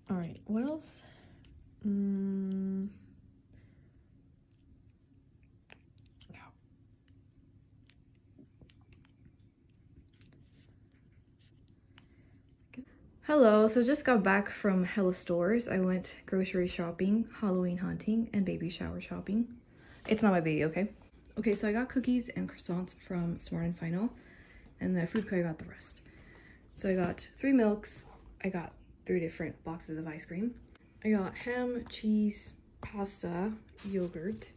All right, what else? Hello, so just got back from Hella Stores. I went grocery shopping, Halloween hunting, and baby shower shopping. It's not my baby, okay? Okay, so I got cookies and croissants from Smart and Final, and the food cart got the rest. So I got 3 milks, I got 3 different boxes of ice cream. I got ham, cheese, pasta, yogurt,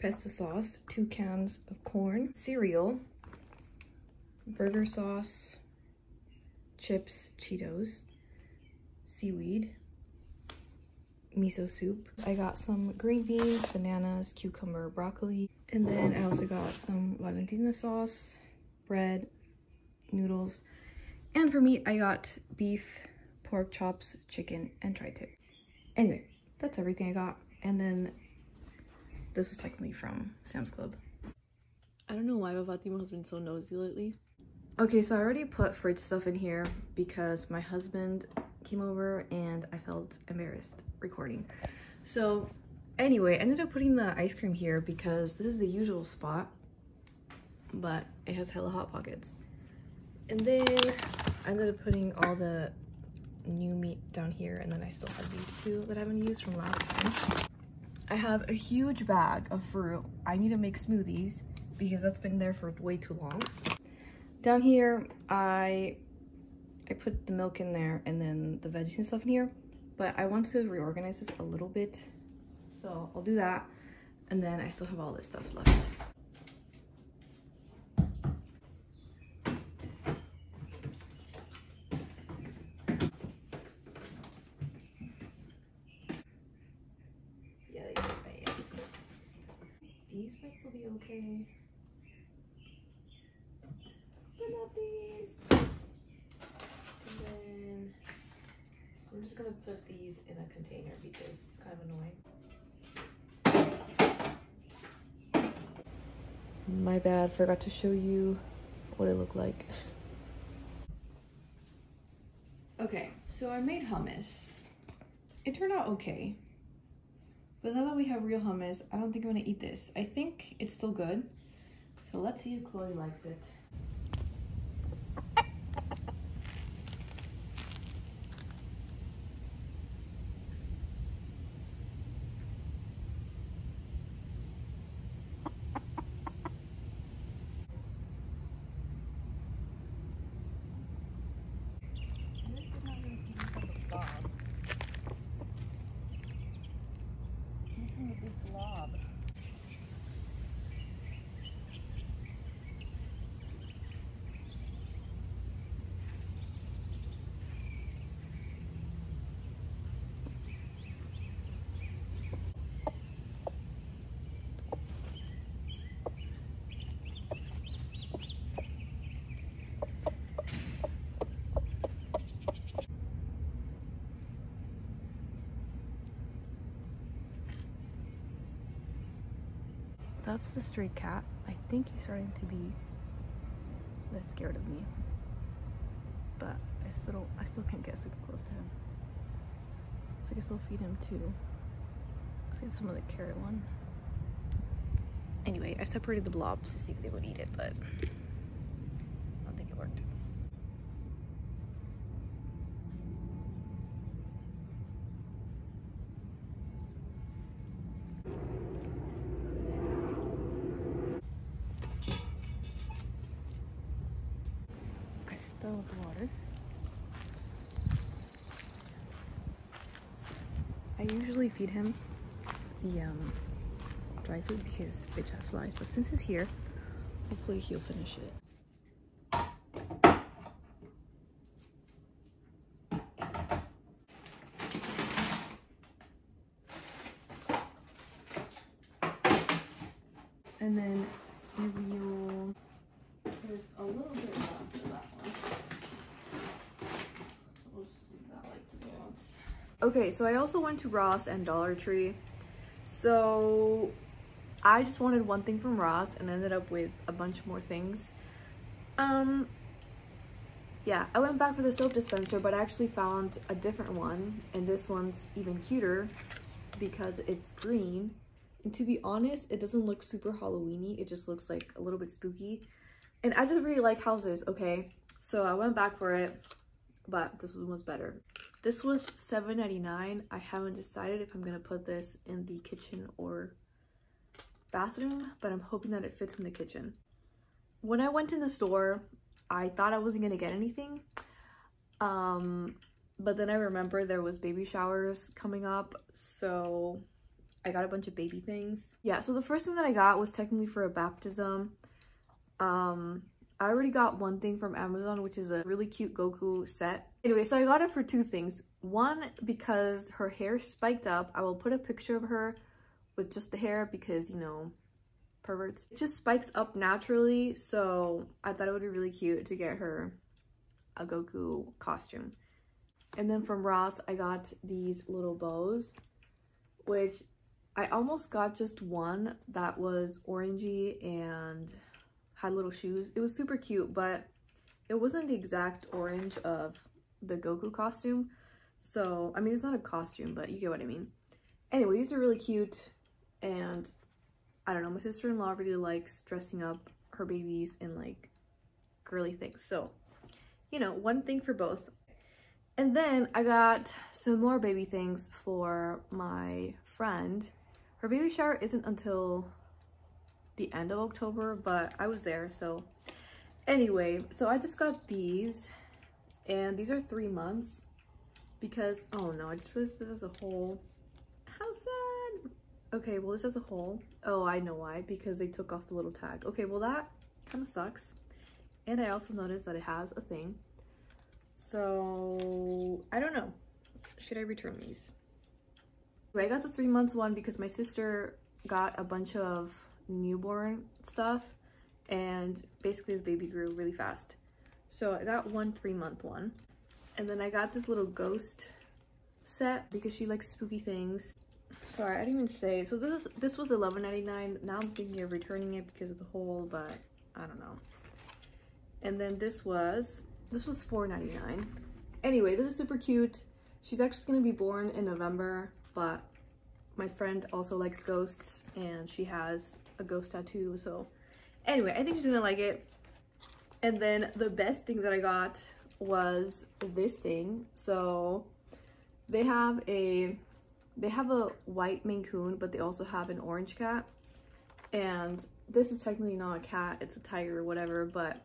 pesto sauce, 2 cans of corn, cereal, burger sauce, chips, Cheetos, seaweed, miso soup. I got some green beans, bananas, cucumber, broccoli, and then I also got some Valentina sauce, bread, noodles, and for meat I got beef, pork chops, chicken, and tri-tip. Anyway, that's everything I got. And then this was technically from Sam's Club. I don't know why Fatima has been so nosy lately. Okay, so I already put fridge stuff in here because my husband came over and I felt embarrassed recording. So anyway, I ended up putting the ice cream here because this is the usual spot, but it has hella hot pockets. And then I ended up putting all the new meat down here, and then I still have these 2 that I haven't used from last time. I have a huge bag of fruit. I need to make smoothies because that's been there for way too long. Down here, I put the milk in there and then the veggies and stuff in here, but I want to reorganize this a little bit, so I'll do that. And then I still have all this stuff left. Yeah, these might still be okay. But not these. And then I'm just gonna put these in a container because it's kind of annoying. My bad, forgot to show you what it looked like. Okay, so I made hummus. It turned out okay. But now that we have real hummus, I don't think I'm gonna eat this. I think it's still good. So let's see if Chloe likes it. Blob. That's the stray cat. I think he's starting to be less scared of me, but I still can't get super close to him. So I guess I'll feed him too. Save some of the carrot one. Anyway, I separated the blobs to see if they would eat it, but I don't think it worked. Okay, done with the water. I usually feed him the dry food because bitch has flies, but since he's here, hopefully he'll finish it. And then cereal, there's a little bit left of that one. So we'll just leave that like to the odds. Okay, so I also went to Ross and Dollar Tree. So I just wanted one thing from Ross and ended up with a bunch more things. yeah, I went back for the soap dispenser, but I actually found a different one, and this one's even cuter because it's green. And to be honest, it doesn't look super Halloween-y, it just looks like a little bit spooky. And I just really like houses, okay? So I went back for it, but this one was better. This was $7.99. I haven't decided if I'm gonna put this in the kitchen or bathroom, but I'm hoping that it fits in the kitchen. When I went in the store, I thought I wasn't gonna get anything, but then I remember there was baby showers coming up, so I got a bunch of baby things. Yeah, so the first thing that I got was technically for a baptism. I already got one thing from Amazon, which is a really cute Goku set. Anyway, so I got it for two things. One, because her hair spiked up. I will put a picture of her with just the hair because, you know, perverts. It just spikes up naturally, so I thought it would be really cute to get her a Goku costume. And then from Ross, I got these little bows, which I almost got just one that was orangey and had little shoes. It was super cute, but it wasn't the exact orange of the Goku costume. So, I mean, it's not a costume, but you get what I mean. Anyway, these are really cute, and I don't know, my sister-in-law really likes dressing up her babies in like girly things. So, you know, one thing for both. And then I got some more baby things for my friend. Her baby shower isn't until the end of October, but I was there, so anyway, so I just got these, and these are 3 months because, oh no, I just realized this has a hole. How sad. Okay, well, this has a hole. Oh, I know why, because they took off the little tag. Okay, well, that kind of sucks. And I also noticed that it has a thing, so I don't know, should I return these? Anyway, I got the 3 months one because my sister got a bunch of newborn stuff, and basically the baby grew really fast, so I got one 3-month one. And then I got this little ghost set because she likes spooky things. Sorry, I didn't even say. So this was $11.99. Now I'm thinking of returning it because of the hole, but I don't know. And then this was $4.99. Anyway, this is super cute. She's actually gonna be born in November, but my friend also likes ghosts and she has a ghost tattoo, so anyway, I think she's gonna like it. And then the best thing that I got was this thing. So they have a white Maine Coon, but they also have an orange cat, and this is technically not a cat, it's a tiger or whatever, but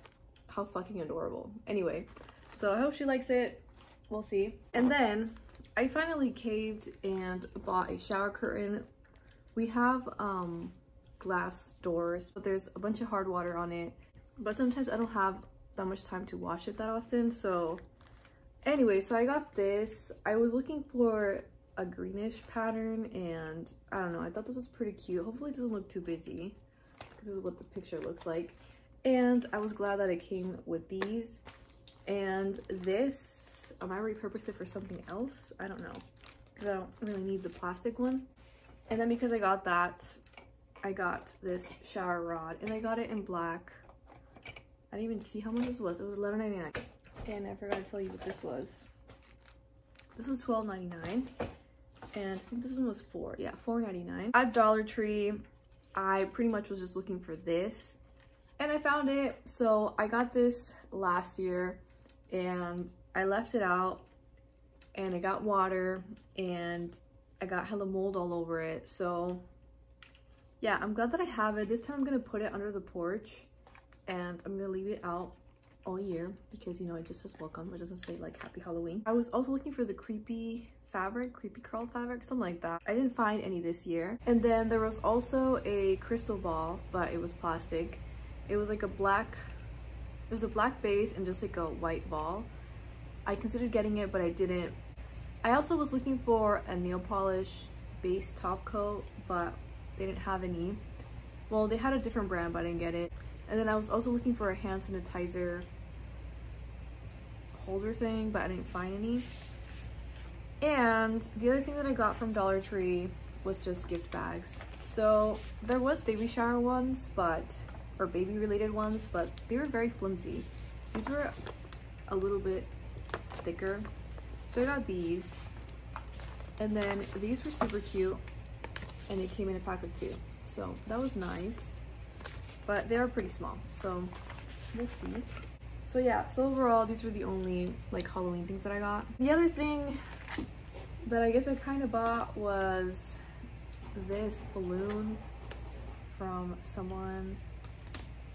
how fucking adorable. Anyway, so I hope she likes it, we'll see. And then I finally caved and bought a shower curtain. We have glass doors, but there's a bunch of hard water on it, but sometimes I don't have that much time to wash it that often. So anyway, so I got this. I was looking for a greenish pattern, and I don't know, I thought this was pretty cute. Hopefully it doesn't look too busy, because this is what the picture looks like. And I was glad that it came with these. And this, I might repurpose it for something else, I don't know, because I don't really need the plastic one. And then because I got that, I got this shower rod, and I got it in black. I didn't even see how much this was. It was $11.99. And I forgot to tell you what this was. This was $12.99, and I think this one was $4.99. At Dollar Tree, I pretty much was just looking for this, and I found it. So I got this last year, and I left it out, and I got water, and I got hella mold all over it. So yeah, I'm glad that I have it. This time I'm gonna put it under the porch, and I'm gonna leave it out all year because, you know, it just says welcome. It doesn't say like happy Halloween. I was also looking for the creepy crawl fabric, something like that. I didn't find any this year. And then there was also a crystal ball, but it was plastic. It was like a black base and just like a white ball. I considered getting it, but I didn't. I also was looking for a nail polish base top coat, but they didn't have any. Well, they had a different brand, but I didn't get it. And then I was also looking for a hand sanitizer holder thing, but I didn't find any. And the other thing that I got from Dollar Tree was just gift bags. So there was baby shower ones, or baby related ones, but they were very flimsy. These were a little bit thicker. So I got these, and then these were super cute, and it came in a pack of 2. So that was nice, but they are pretty small, so we'll see. So yeah, so overall, these were the only like Halloween things that I got. The other thing that I guess I kind of bought was this balloon from someone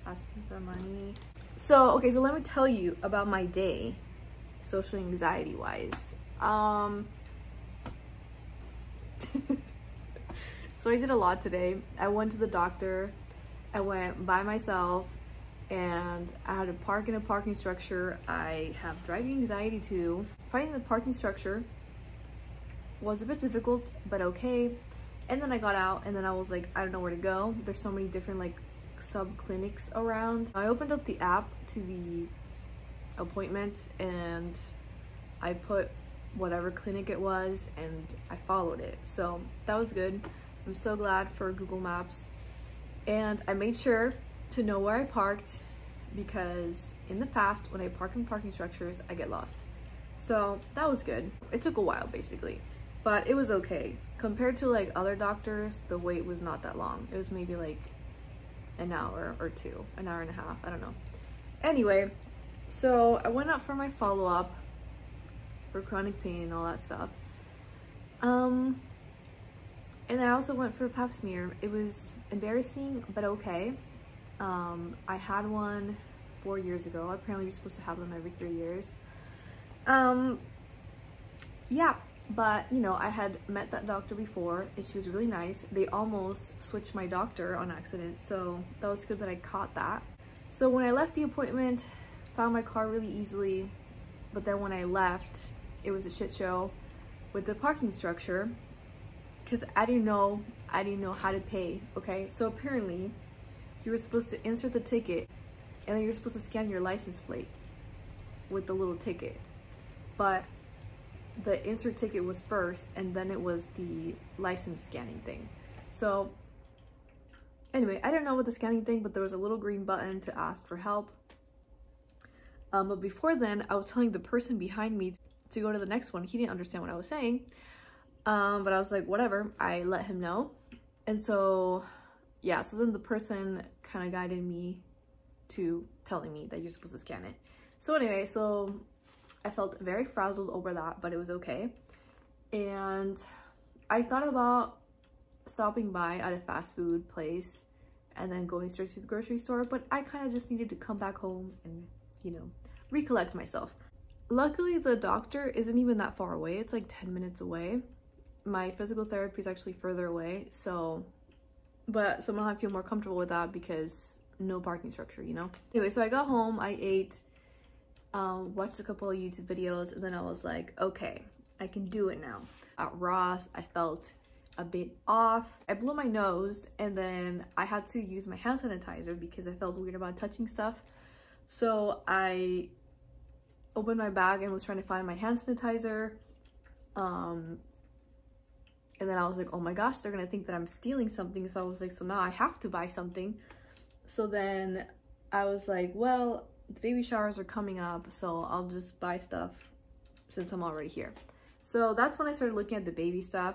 asking for money. So, okay, so let me tell you about my day, social anxiety wise. So I did a lot today. I went to the doctor, I went by myself, and I had to park in a parking structure. I have driving anxiety too. Finding the parking structure was a bit difficult, but okay. And then I got out, and then I was like, I don't know where to go. There's so many different like sub clinics around. I opened up the app to the appointment, and I put whatever clinic it was, and I followed it. So that was good. I'm so glad for Google Maps. And I made sure to know where I parked, because in the past when I park in parking structures, I get lost. So that was good. It took a while basically, but it was okay. Compared to like other doctors, the wait was not that long. It was maybe like an hour or 2, an hour and a half, I don't know. Anyway, so I went out for my follow-up for chronic pain and all that stuff. And I also went for a pap smear. It was embarrassing, but okay. I had one 4 years ago. Apparently you're supposed to have them every 3 years. Yeah, but you know, I had met that doctor before, and she was really nice. They almost switched my doctor on accident, so that was good that I caught that. So when I left the appointment, found my car really easily, but then when I left, it was a shit show with the parking structure, because I didn't know how to pay. Okay, so apparently you were supposed to insert the ticket, and then you're supposed to scan your license plate with the little ticket, but the insert ticket was first, and then it was the license scanning thing. So anyway, I didn't know about the scanning thing, but there was a little green button to ask for help. But before then, I was telling the person behind me to go to the next one. He didn't understand what I was saying, but I was like, whatever. I let him know. And so yeah, so then the person kind of guided me to telling me that you're supposed to scan it. So anyway, so I felt very frazzled over that, but it was okay. And I thought about stopping by at a fast food place and then going straight to the grocery store, but I kind of just needed to come back home and, you know, recollect myself. Luckily, the doctor isn't even that far away. It's like 10 minutes away. My physical therapy is actually further away, so, but somehow I feel more comfortable with that because no parking structure, you know? Anyway, so I got home, I ate, watched a couple of YouTube videos, and then I was like, okay, I can do it now. At Ross, I felt a bit off. I blew my nose, and then I had to use my hand sanitizer because I felt weird about touching stuff. So I opened my bag and was trying to find my hand sanitizer. And then I was like, oh my gosh, they're gonna think that I'm stealing something. So I was like, so now I have to buy something. So then I was like, well, the baby showers are coming up, so I'll just buy stuff since I'm already here. So that's when I started looking at the baby stuff.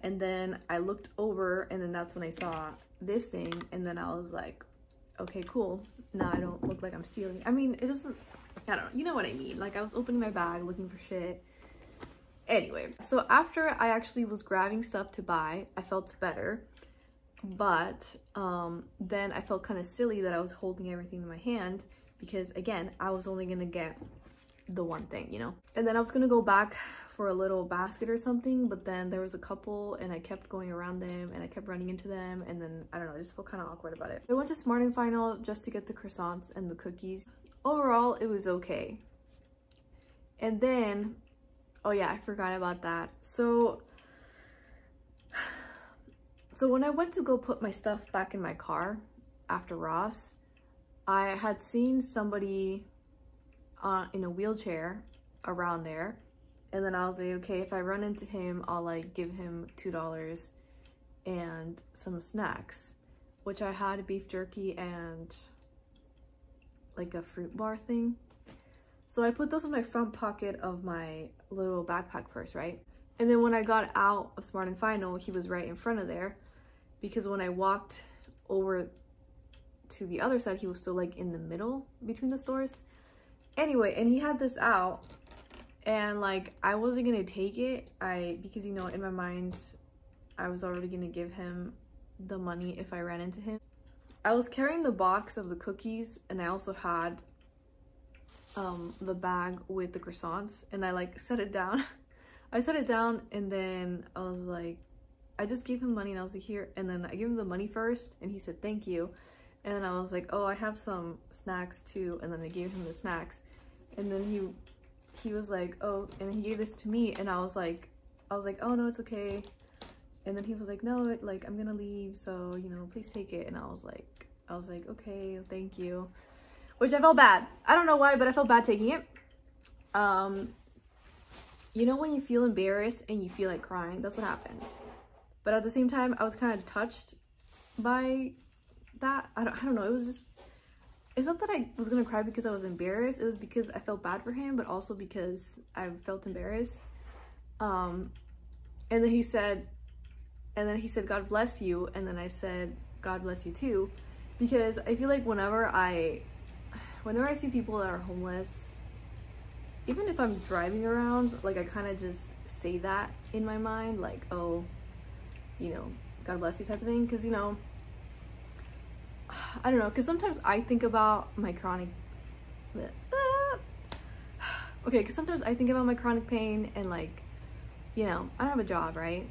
And then I looked over, and then that's when I saw this thing. And then I was like, okay, cool. Now I don't look like I'm stealing. I mean, it doesn't, I don't know, you know what I mean? Like, I was opening my bag looking for shit. Anyway, so after I actually was grabbing stuff to buy, I felt better. But then I felt kind of silly that I was holding everything in my hand because, again, I was only gonna get the one thing, you know? And then I was gonna go back for a little basket or something, but then there was a couple and I kept going around them and I kept running into them, and then I don't know, I just felt kind of awkward about it. I went to Smart & Final just to get the croissants and the cookies. Overall, it was okay. And then, oh yeah, I forgot about that. So when I went to go put my stuff back in my car after Ross, I had seen somebody in a wheelchair around there. And then I was like, okay, if I run into him, I'll like give him $2 and some snacks, which I had beef jerky and like a fruit bar thing. So I put those in my front pocket of my little backpack purse, right? And then when I got out of Smart and Final, he was right in front of there, because when I walked over to the other side, he was still like in the middle between the stores. Anyway, and he had this out, and like I wasn't gonna take it, because you know, in my mind I was already gonna give him the money if I ran into him. I was carrying the box of the cookies, and I also had the bag with the croissants, and I like set it down. I set it down, and then I was like, I just gave him money, and I was like, here, and then I gave him the money first, and he said thank you, and then I was like, oh, I have some snacks too, and then I gave him the snacks, and then he was like, oh, and he gave this to me, and I was like, oh no, it's okay. And then he was like, no, like I'm gonna leave, so you know, please take it. And I was like, okay, thank you. Which I felt bad. I don't know why, but I felt bad taking it. You know when you feel embarrassed and you feel like crying? That's what happened. But at the same time, I was kind of touched by that. I don't know. It was just, it's not that I was gonna cry because I was embarrassed. It was because I felt bad for him, but also because I felt embarrassed. And then he said, God bless you. And then I said, God bless you too. Because I feel like whenever I see people that are homeless, even if I'm driving around, like I kind of just say that in my mind, like, oh, you know, God bless you type of thing. Because, you know, I don't know, because sometimes I think about my chronic because sometimes I think about my chronic pain, and like, you know, I don't have a job, right?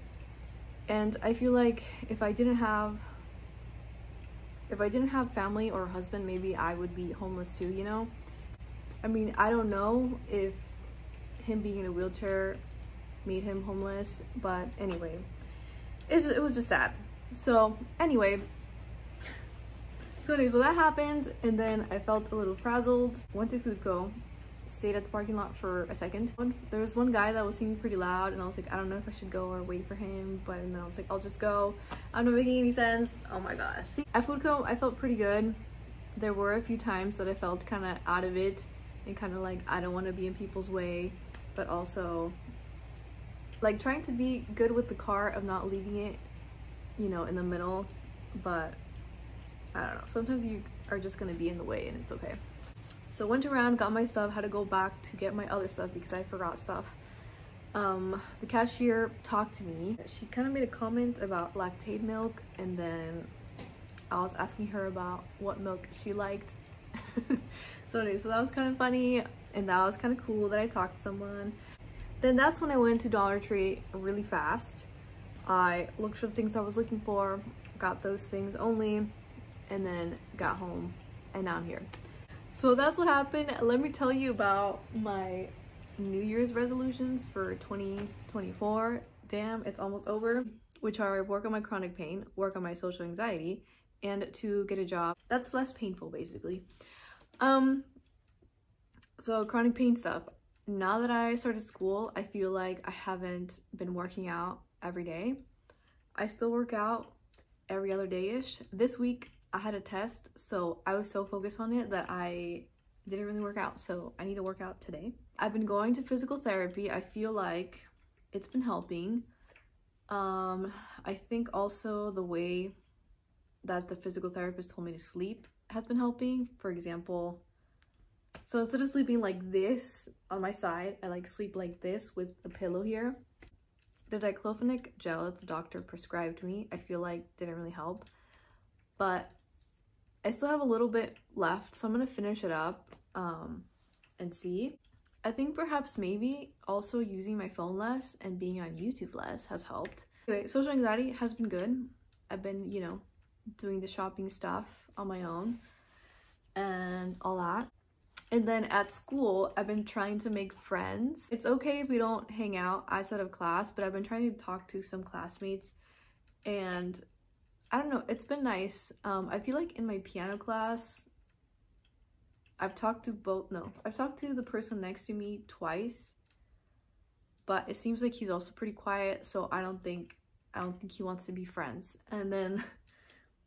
And I feel like if I didn't have family or a husband, maybe I would be homeless too, you know? I mean, I don't know if him being in a wheelchair made him homeless, but anyway, it was just sad. So anyway, so that happened, and then I felt a little frazzled, went to Foodco, stayed at the parking lot for a second. There was one guy that was singing pretty loud, and I was like, I don't know if I should go or wait for him, but then I was like, I'll just go. I'm not making any sense. Oh my gosh. See, at Foodco, I felt pretty good. There were a few times that I felt kind of out of it, and kind of like, I don't want to be in people's way, but also like trying to be good with the car of not leaving it, you know, in the middle. But I don't know, sometimes you are just gonna be in the way, and it's okay. So went around, got my stuff, had to go back to get my other stuff because I forgot stuff. The cashier talked to me. She kind of made a comment about Lactaid milk, and then I was asking her about what milk she liked. So anyway, so that was kind of funny, and that was kind of cool that I talked to someone. Then that's when I went to Dollar Tree really fast. I looked for the things I was looking for, got those things only, and then got home, and now I'm here. So that's what happened. Let me tell you about my New Year's resolutions for 2024. Damn, it's almost over. Which are work on my chronic pain, work on my social anxiety, and to get a job that's less painful, basically. So chronic pain stuff. Now that I started school, I feel like I haven't been working out every day. I still work out every other day-ish. This week, I had a test, so I was so focused on it that I didn't really work out, so I need to work out today. I've been going to physical therapy. I feel like it's been helping. I think also the way that the physical therapist told me to sleep has been helping. For example, so instead of sleeping like this on my side, I like sleep like this with a pillow here. The diclofenac gel that the doctor prescribed me, I feel like didn't really help, but I still have a little bit left, so I'm gonna finish it up and see. I think perhaps maybe also using my phone less and being on YouTube less has helped. Anyway, social anxiety has been good. I've been, you know, doing the shopping stuff on my own and all that. And then at school, I've been trying to make friends. It's okay if we don't hang out outside of class, but I've been trying to talk to some classmates, and I don't know, it's been nice. I feel like in my piano class, I've talked to the person next to me twice, but it seems like he's also pretty quiet, so I don't think he wants to be friends. And then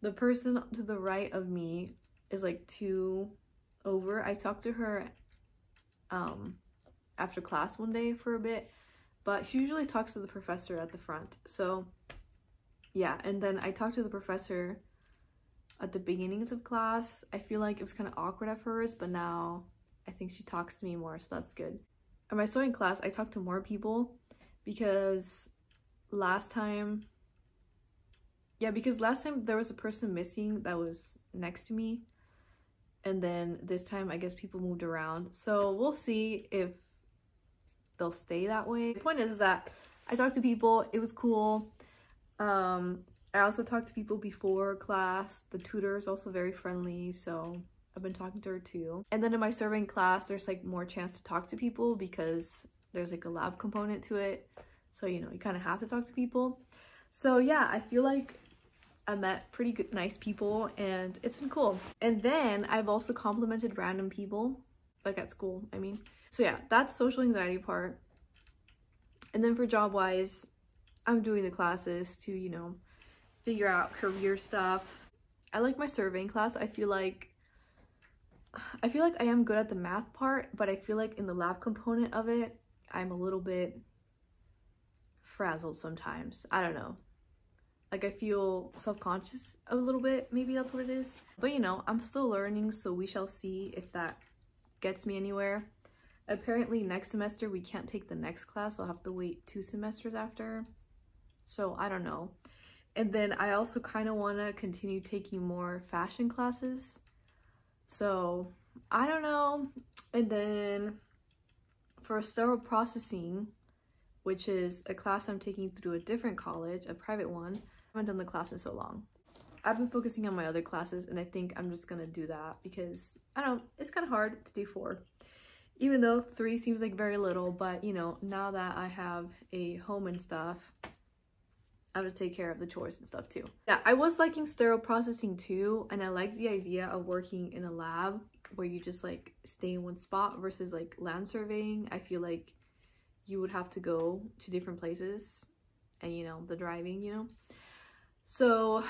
the person to the right of me is like 2 over. I talked to her after class one day for a bit, but she usually talks to the professor at the front. So yeah, and then I talked to the professor at the beginnings of class. I feel like it was kind of awkward at first, but now I think she talks to me more, so that's good. In my sewing class, I talked to more people because last time there was a person missing that was next to me, and then this time I guess people moved around, so we'll see if they'll stay that way. The point is that I talked to people, it was cool. I also talked to people before class. The tutor is also very friendly, so I've been talking to her too. And then in my surveying class, there's like more chance to talk to people because there's like a lab component to it, so you know, you kind of have to talk to people. So yeah, I feel like I met pretty good, nice people, and it's been cool. And then I've also complimented random people, like at school, I mean. So yeah, that's social anxiety part. And then for job wise, I'm doing the classes to, you know, figure out career stuff. I like my surveying class. I feel like I am good at the math part, but I feel like in the lab component of it, I'm a little bit frazzled sometimes. I don't know. Like I feel self-conscious a little bit, maybe that's what it is. But you know, I'm still learning, so we shall see if that gets me anywhere. Apparently next semester we can't take the next class. I'll have to wait 2 semesters after. So I don't know. And then I also kind of want to continue taking more fashion classes. So I don't know. And then for sterile processing, which is a class I'm taking through a different college, a private one, I haven't done the class in so long. I've been focusing on my other classes, and I think I'm just gonna do that because I don't know, it's kind of hard to do 4. Even though 3 seems like very little, but you know, now that I have a home and stuff, I have to take care of the chores and stuff too. Yeah, I was liking sterile processing too, and I like the idea of working in a lab where you just like stay in one spot versus like land surveying. I feel like you would have to go to different places and you know, the driving, you know. So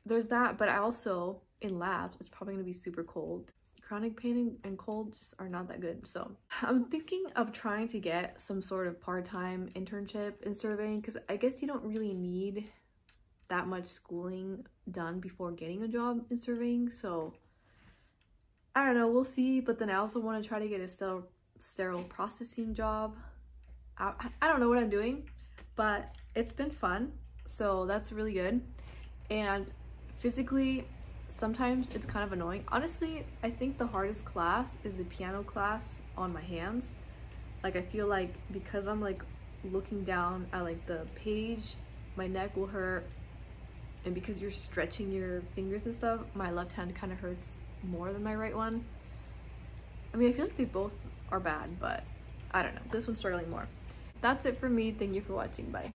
there's that, but I also, in labs, it's probably gonna be super cold. Chronic pain and cold just are not that good. So I'm thinking of trying to get some sort of part-time internship in surveying, because I guess you don't really need that much schooling done before getting a job in surveying. So I don't know, we'll see. But then I also want to try to get a sterile processing job. I don't know what I'm doing, but it's been fun, so that's really good. And physically, sometimes it's kind of annoying. Honestly, I think the hardest class is the piano class on my hands. Like I feel like because I'm like looking down at like the page, my neck will hurt, and because you're stretching your fingers and stuff, my left hand kind of hurts more than my right one. I mean, I feel like they both are bad, but I don't know, this one's struggling more. That's it for me. Thank you for watching. Bye.